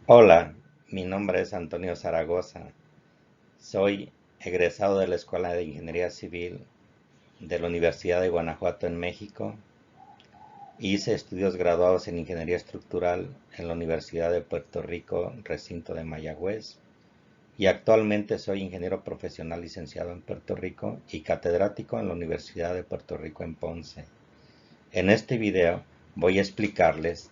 Hola, mi nombre es Antonio Zaragoza. Soy egresado de la Escuela de Ingeniería Civil de la Universidad de Guanajuato en México. Hice estudios graduados en Ingeniería Estructural en la Universidad de Puerto Rico, recinto de Mayagüez. Y actualmente soy ingeniero profesional licenciado en Puerto Rico y catedrático en la Universidad de Puerto Rico en Ponce. En este video voy a explicarles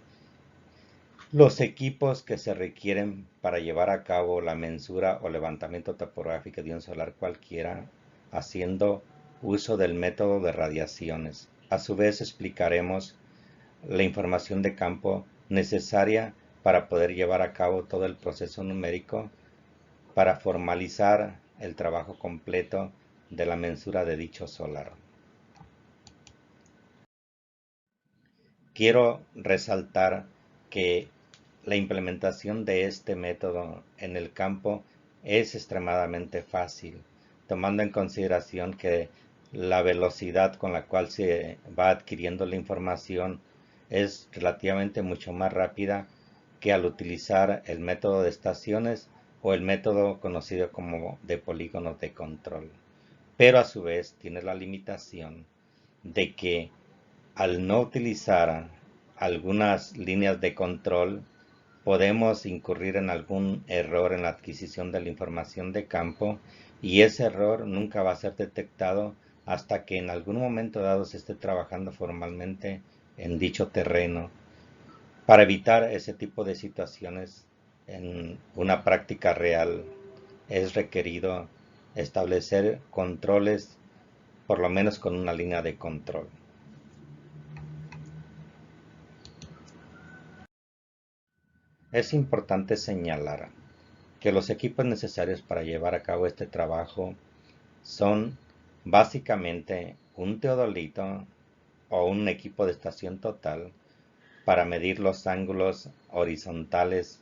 los equipos que se requieren para llevar a cabo la mensura o levantamiento topográfico de un solar cualquiera, haciendo uso del método de radiaciones. A su vez explicaremos la información de campo necesaria para poder llevar a cabo todo el proceso numérico para formalizar el trabajo completo de la mensura de dicho solar. Quiero resaltar que la implementación de este método en el campo es extremadamente fácil, tomando en consideración que la velocidad con la cual se va adquiriendo la información es relativamente mucho más rápida que al utilizar el método de estaciones o el método conocido como de polígonos de control. Pero a su vez tiene la limitación de que al no utilizar algunas líneas de control, podemos incurrir en algún error en la adquisición de la información de campo y ese error nunca va a ser detectado hasta que en algún momento dado se esté trabajando formalmente en dicho terreno. Para evitar ese tipo de situaciones en una práctica real es requerido establecer controles por lo menos con una línea de control. Es importante señalar que los equipos necesarios para llevar a cabo este trabajo son básicamente un teodolito o un equipo de estación total para medir los ángulos horizontales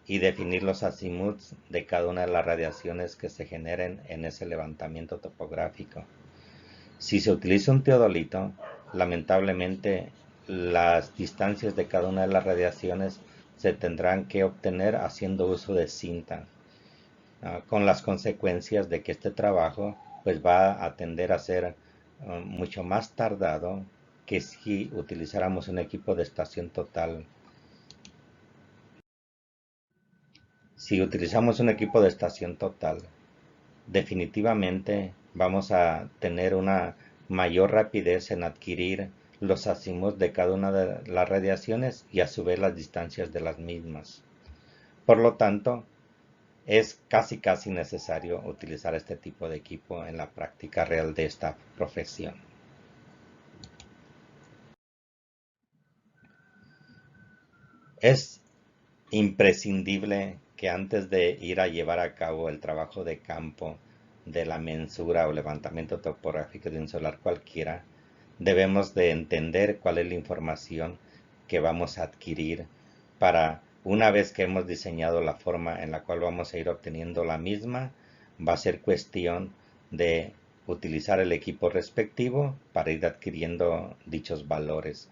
y definir los azimuts de cada una de las radiaciones que se generen en ese levantamiento topográfico. Si se utiliza un teodolito, lamentablemente las distancias de cada una de las radiaciones se tendrán que obtener haciendo uso de cinta, con las consecuencias de que este trabajo pues va a tender a ser mucho más tardado que si utilizáramos un equipo de estación total. Si utilizamos un equipo de estación total, definitivamente vamos a tener una mayor rapidez en adquirir los azimuts de cada una de las radiaciones y a su vez las distancias de las mismas. Por lo tanto, es casi necesario utilizar este tipo de equipo en la práctica real de esta profesión. Es imprescindible que antes de ir a llevar a cabo el trabajo de campo de la mensura o levantamiento topográfico de un solar cualquiera, debemos de entender cuál es la información que vamos a adquirir para, una vez que hemos diseñado la forma en la cual vamos a ir obteniendo la misma, va a ser cuestión de utilizar el equipo respectivo para ir adquiriendo dichos valores.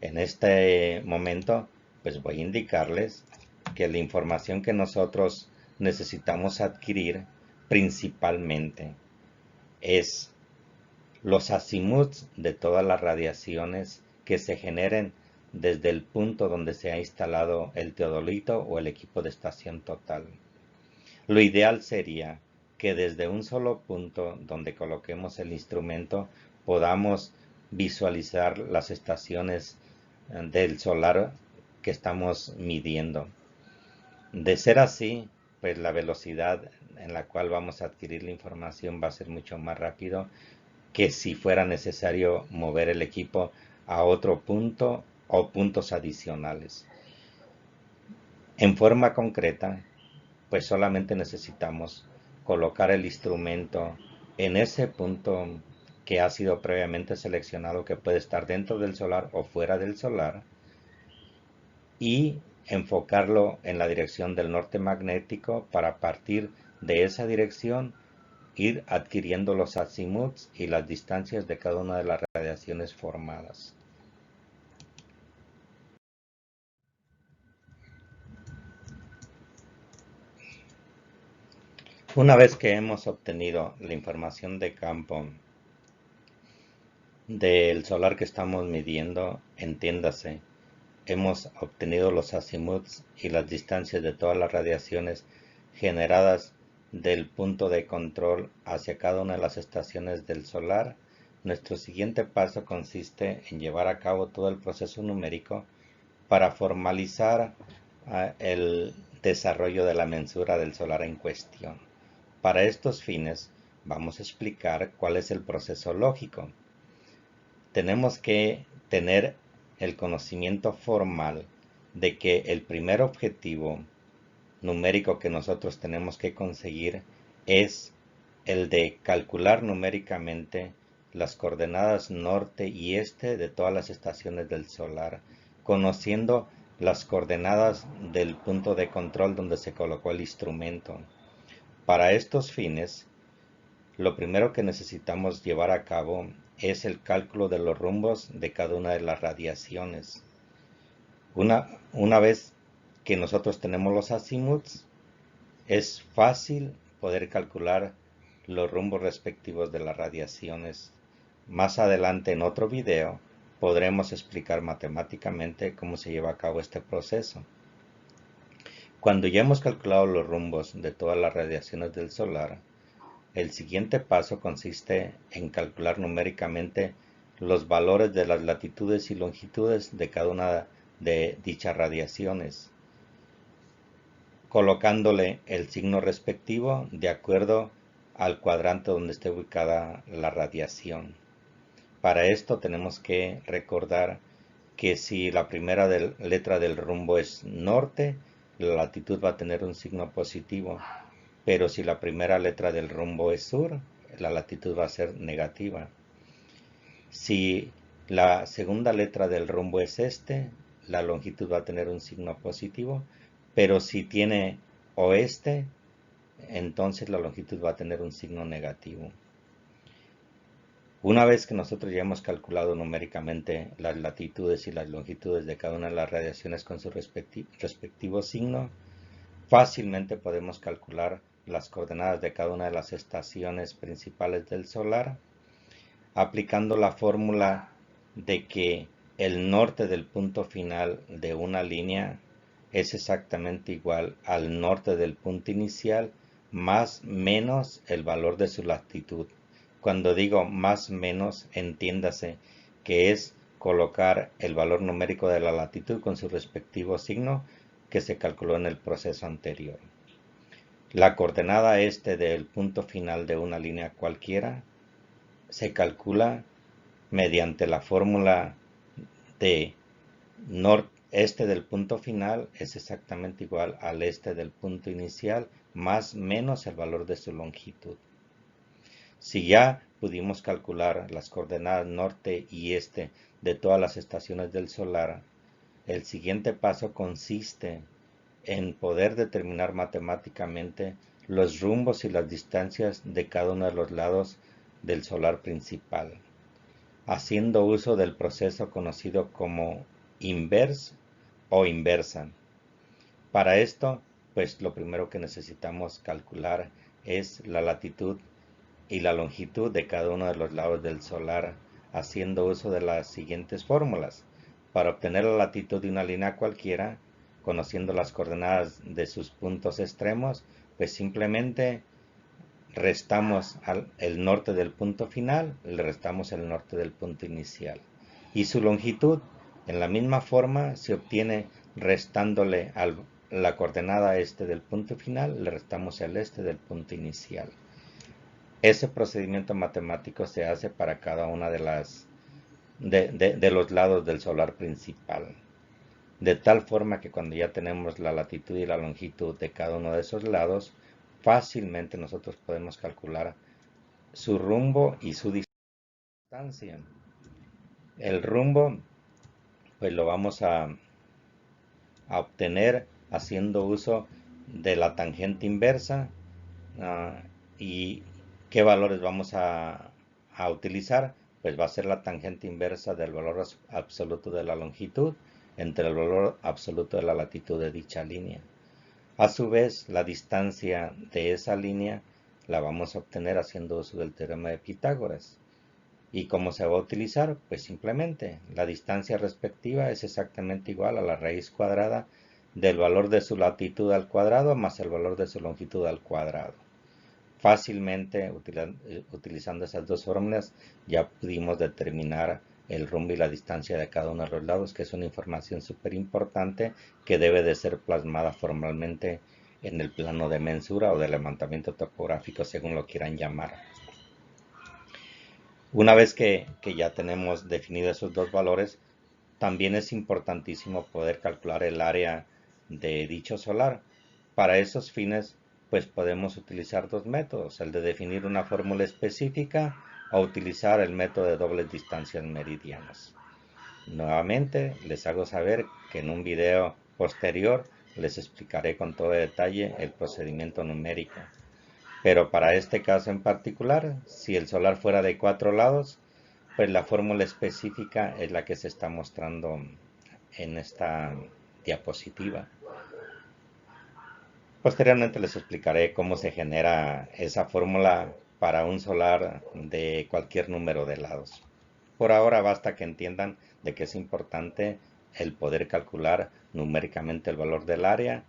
En este momento, pues voy a indicarles que la información que nosotros necesitamos adquirir principalmente es los azimuts de todas las radiaciones que se generen desde el punto donde se ha instalado el teodolito o el equipo de estación total. Lo ideal sería que desde un solo punto donde coloquemos el instrumento podamos visualizar las estaciones del solar que estamos midiendo. De ser así, pues la velocidad en la cual vamos a adquirir la información va a ser mucho más rápido que si fuera necesario mover el equipo a otro punto o puntos adicionales. En forma concreta, pues solamente necesitamos colocar el instrumento en ese punto que ha sido previamente seleccionado, que puede estar dentro del solar o fuera del solar, y enfocarlo en la dirección del norte magnético para partir de esa dirección ir adquiriendo los azimuts y las distancias de cada una de las radiaciones formadas. Una vez que hemos obtenido la información de campo del solar que estamos midiendo, entiéndase, hemos obtenido los azimuths y las distancias de todas las radiaciones generadas del punto de control hacia cada una de las estaciones del solar. Nuestro siguiente paso consiste en llevar a cabo todo el proceso numérico para formalizar el desarrollo de la mensura del solar en cuestión. Para estos fines, vamos a explicar cuál es el proceso lógico. Tenemos que tener el conocimiento formal de que el primer objetivo numérico que nosotros tenemos que conseguir es el de calcular numéricamente las coordenadas norte y este de todas las estaciones del solar, conociendo las coordenadas del punto de control donde se colocó el instrumento. Para estos fines, lo primero que necesitamos llevar a cabo es el cálculo de los rumbos de cada una de las radiaciones. Una vez que nosotros tenemos los azimuths, es fácil poder calcular los rumbos respectivos de las radiaciones. Más adelante en otro video podremos explicar matemáticamente cómo se lleva a cabo este proceso. Cuando ya hemos calculado los rumbos de todas las radiaciones del solar, el siguiente paso consiste en calcular numéricamente los valores de las latitudes y longitudes de cada una de dichas radiaciones, colocándole el signo respectivo de acuerdo al cuadrante donde esté ubicada la radiación. Para esto tenemos que recordar que si la primera letra del rumbo es norte, la latitud va a tener un signo positivo, pero si la primera letra del rumbo es sur, la latitud va a ser negativa. Si la segunda letra del rumbo es este, la longitud va a tener un signo positivo, pero si tiene oeste, entonces la longitud va a tener un signo negativo. Una vez que nosotros ya hemos calculado numéricamente las latitudes y las longitudes de cada una de las radiaciones con su respectivo signo, fácilmente podemos calcular las coordenadas de cada una de las estaciones principales del solar, aplicando la fórmula de que el norte del punto final de una línea es exactamente igual al norte del punto inicial más menos el valor de su latitud. Cuando digo más menos, entiéndase que es colocar el valor numérico de la latitud con su respectivo signo que se calculó en el proceso anterior. La coordenada este del punto final de una línea cualquiera se calcula mediante la fórmula de este del punto final es exactamente igual al este del punto inicial más menos el valor de su longitud. Si ya pudimos calcular las coordenadas norte y este de todas las estaciones del solar, el siguiente paso consiste en poder determinar matemáticamente los rumbos y las distancias de cada uno de los lados del solar principal, haciendo uso del proceso conocido como inverse o inversa. Para esto, pues lo primero que necesitamos calcular es la latitud y la longitud de cada uno de los lados del solar, haciendo uso de las siguientes fórmulas. Para obtener la latitud de una línea cualquiera, conociendo las coordenadas de sus puntos extremos, pues simplemente restamos el norte del punto final, le restamos el norte del punto inicial. Y su longitud, en la misma forma, se obtiene restándole la coordenada este del punto final, le restamos el este del punto inicial. Ese procedimiento matemático se hace para cada una de los lados del solar principal. De tal forma que cuando ya tenemos la latitud y la longitud de cada uno de esos lados, fácilmente nosotros podemos calcular su rumbo y su distancia. El rumbo, pues lo vamos a obtener haciendo uso de la tangente inversa. ¿Y qué valores vamos a utilizar? Pues va a ser la tangente inversa del valor absoluto de la longitud entre el valor absoluto de la latitud de dicha línea. A su vez, la distancia de esa línea la vamos a obtener haciendo uso del teorema de Pitágoras. ¿Y cómo se va a utilizar? Pues simplemente la distancia respectiva es exactamente igual a la raíz cuadrada del valor de su latitud al cuadrado más el valor de su longitud al cuadrado. Fácilmente, utilizando esas dos fórmulas, ya pudimos determinar el rumbo y la distancia de cada uno de los lados, que es una información súper importante que debe de ser plasmada formalmente en el plano de mensura o de levantamiento topográfico, según lo quieran llamar. Una vez que ya tenemos definidos esos dos valores, también es importantísimo poder calcular el área de dicho solar. Para esos fines, pues podemos utilizar dos métodos, el de definir una fórmula específica o utilizar el método de dobles distancias meridianas. Nuevamente, les hago saber que en un video posterior les explicaré con todo detalle el procedimiento numérico. Pero para este caso en particular, si el solar fuera de 4 lados, pues la fórmula específica es la que se está mostrando en esta diapositiva. Posteriormente les explicaré cómo se genera esa fórmula para un solar de cualquier número de lados. Por ahora basta que entiendan de que es importante el poder calcular numéricamente el valor del área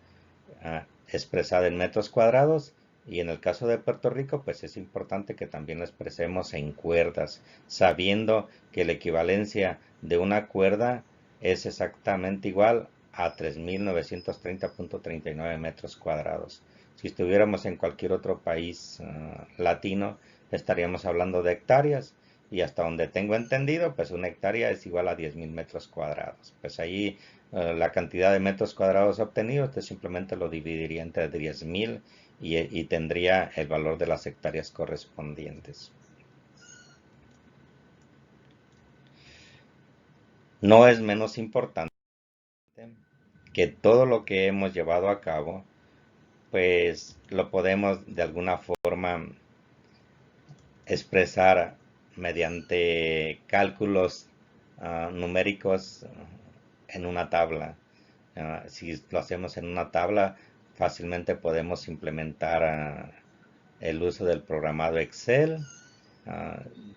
expresada en metros cuadrados, y en el caso de Puerto Rico pues es importante que también lo expresemos en cuerdas, sabiendo que la equivalencia de una cuerda es exactamente igual a 3.930.39 metros cuadrados. Si estuviéramos en cualquier otro país latino, estaríamos hablando de hectáreas, y hasta donde tengo entendido, pues una hectárea es igual a 10.000 metros cuadrados. Pues allí la cantidad de metros cuadrados obtenidos, usted simplemente lo dividiría entre 10.000 y tendría el valor de las hectáreas correspondientes. No es menos importante que todo lo que hemos llevado a cabo, pues lo podemos de alguna forma expresar mediante cálculos numéricos en una tabla. Si lo hacemos en una tabla, fácilmente podemos implementar el uso del programado Excel.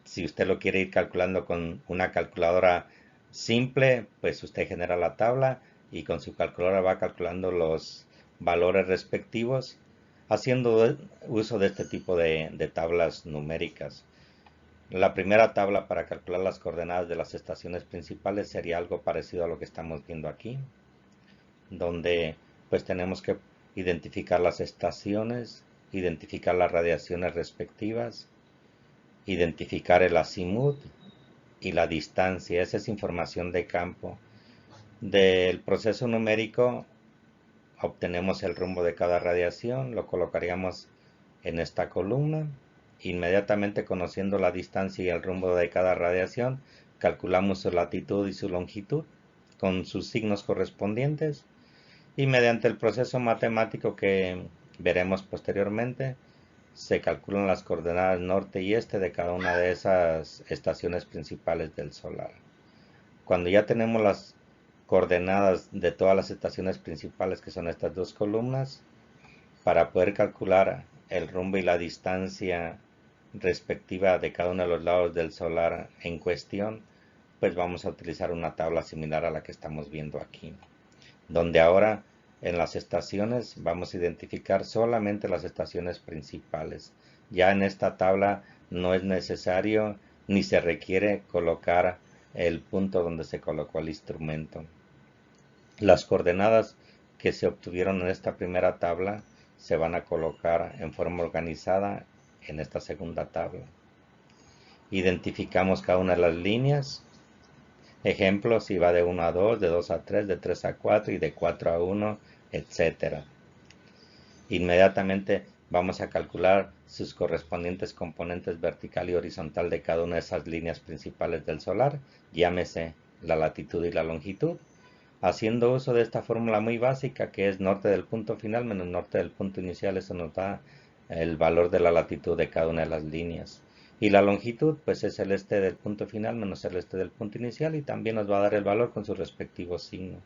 Si usted lo quiere ir calculando con una calculadora simple, pues usted genera la tabla y con su calculadora va calculando los valores respectivos, haciendo uso de este tipo de tablas numéricas. La primera tabla para calcular las coordenadas de las estaciones principales sería algo parecido a lo que estamos viendo aquí, donde pues tenemos que identificar las estaciones, identificar las radiaciones respectivas, identificar el azimut y la distancia. Esa es información de campo. Del proceso numérico obtenemos el rumbo de cada radiación, lo colocaríamos en esta columna. Inmediatamente conociendo la distancia y el rumbo de cada radiación, calculamos su latitud y su longitud con sus signos correspondientes, y mediante el proceso matemático que veremos posteriormente, se calculan las coordenadas norte y este de cada una de esas estaciones principales del solar. Cuando ya tenemos las coordenadas de todas las estaciones principales, que son estas dos columnas, para poder calcular el rumbo y la distancia respectiva de cada uno de los lados del solar en cuestión, pues vamos a utilizar una tabla similar a la que estamos viendo aquí, donde ahora en las estaciones vamos a identificar solamente las estaciones principales. Ya en esta tabla no es necesario ni se requiere colocar el punto donde se colocó el instrumento. Las coordenadas que se obtuvieron en esta primera tabla se van a colocar en forma organizada en esta segunda tabla. Identificamos cada una de las líneas. Ejemplo, si va de 1 a 2, de 2 a 3, de 3 a 4 y de 4 a 1, etc. Inmediatamente vamos a calcular sus correspondientes componentes vertical y horizontal de cada una de esas líneas principales del solar, llámese la latitud y la longitud, haciendo uso de esta fórmula muy básica que es norte del punto final menos norte del punto inicial. Eso nos da el valor de la latitud de cada una de las líneas. Y la longitud pues es el este del punto final menos el este del punto inicial, y también nos va a dar el valor con su respectivo signo.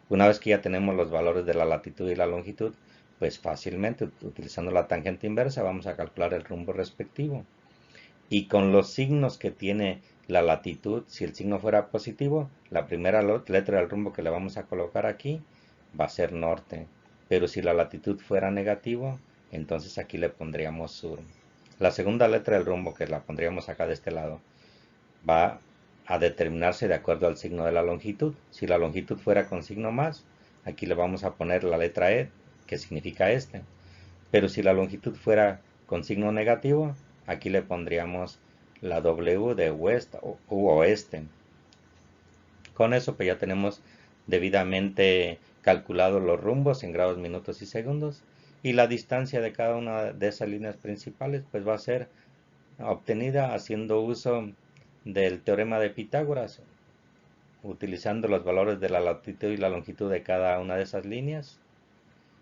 Una vez que ya tenemos los valores de la latitud y la longitud, Pues fácilmente, utilizando la tangente inversa, vamos a calcular el rumbo respectivo. Y con los signos que tiene la latitud, si el signo fuera positivo, la primera letra del rumbo que le vamos a colocar aquí va a ser norte. Pero si la latitud fuera negativo, entonces aquí le pondríamos sur. La segunda letra del rumbo, que la pondríamos acá de este lado, va a determinarse de acuerdo al signo de la longitud. Si la longitud fuera con signo más, aquí le vamos a poner la letra E, que significa este. Pero si la longitud fuera con signo negativo, aquí le pondríamos la W de west u oeste. Con eso pues ya tenemos debidamente calculados los rumbos en grados, minutos y segundos. Y la distancia de cada una de esas líneas principales pues va a ser obtenida haciendo uso del teorema de Pitágoras, utilizando los valores de la latitud y la longitud de cada una de esas líneas.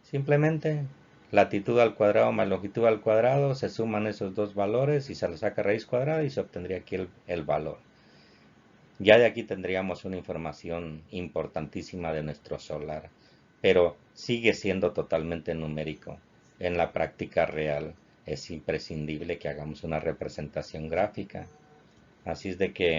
Simplemente latitud al cuadrado más longitud al cuadrado, se suman esos dos valores y se le saca raíz cuadrada y se obtendría aquí el valor. Ya de aquí tendríamos una información importantísima de nuestro solar, pero sigue siendo totalmente numérico. En la práctica real es imprescindible que hagamos una representación gráfica. Así es de que